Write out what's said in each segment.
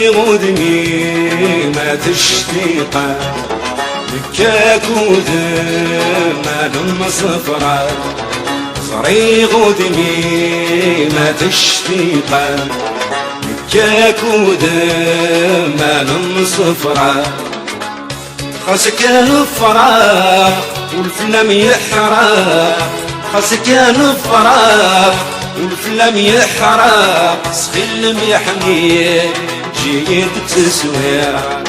غدمي ما تشتيقه بكاك ودمى صفرة صري غدمي ما تشتيقه بكاك ودمى صفرة خاصك الفراق والفلم يحرق خاصك الفراق والفلم يحرق سخيل محنين جيت تسويرة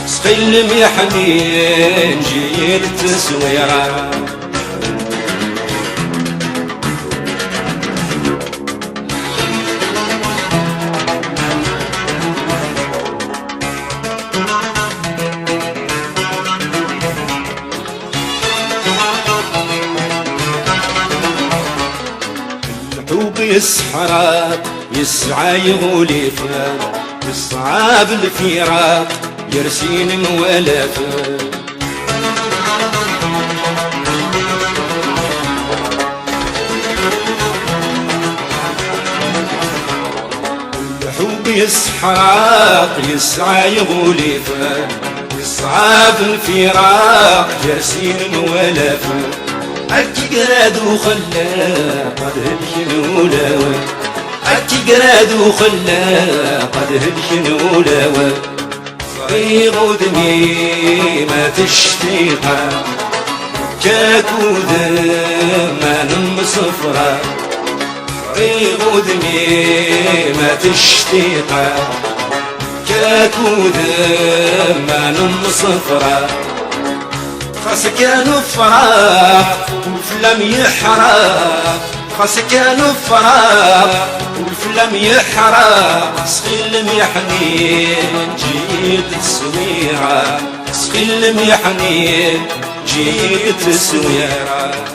سخيل محنين جيت تسويرة الحب يسحرك يسعى يغولفك يصعب الفراق يرسين موالفك الحب يسحرك يسعى يغولفك يصعب الفراق يرسين موالفك أكي قراد وخلا قد هدشن ولاوى أكي قراد وخلا قد هدشن ولاوى صري غدمي ما تشتيقه كاك ودمى صفرة صري غدمي ما تشتيقه كاك ودمى صفرة خاصك الفراق والفلم يحرق خاصك الفراق والفلم يحرق سخيل محنين جيت تسويرة سخيل محنين جيت تسويرة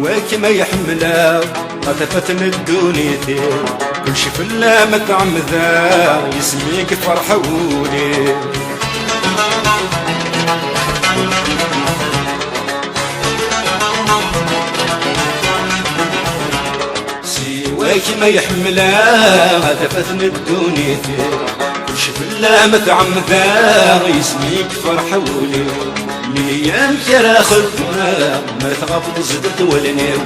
سواك ما يحمله قد فتن الدنيتي كل شي في الله متعمذا يسميك فرحوني سواك ما يحمله قد فتن الدنيتي كل شي في الله متعمذا يسميك فرحوني ليام كرا خدمة ما تغفض زدت والنيو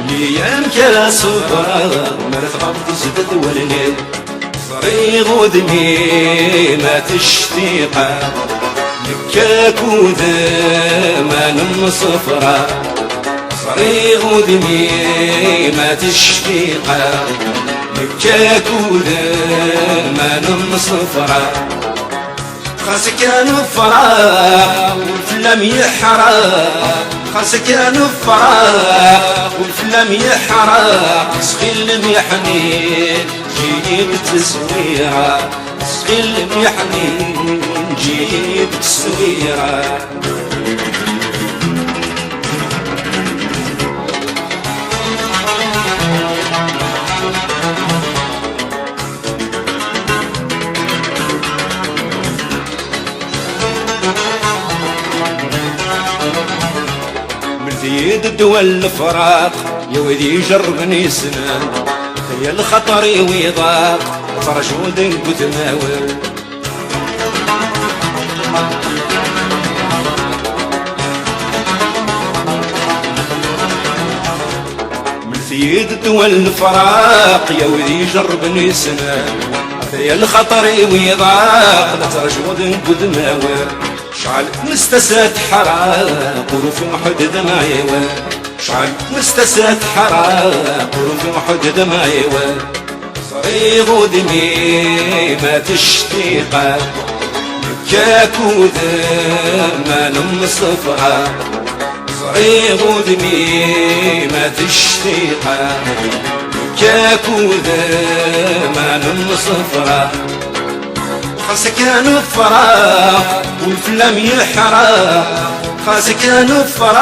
ليام كرا صبرا ما تغفض زدت والنيو صري غدمي ما تشتيقه بكاك ودمى صفرة صري غدمي ما تشتيقه بكاك ودمى صفرة خاصك الفراق والفلم يحرق خاصك الفراق والفلم يحرق سخيل محنين جيب تسويرة سخيل محنين جيب تسويرة زيد الدول الفراق يا ودي جربني سنان يا الخطر ويضاق فرشود وتماول من زيد الدول الفراق يا ودي جربني سنان يا الخطر ويضاق فرشود وتماول شعل مستسات حراق وفي محدد معيوة شعل مستسات حراق وفي محدد معيوة صري غدمي ما تشتيقه بكاك ودمى صفرة صري غدمي ما تشتيقه بكاك ودمى صفرة خاصك الفراق والفلم يحرق خاصك الفراق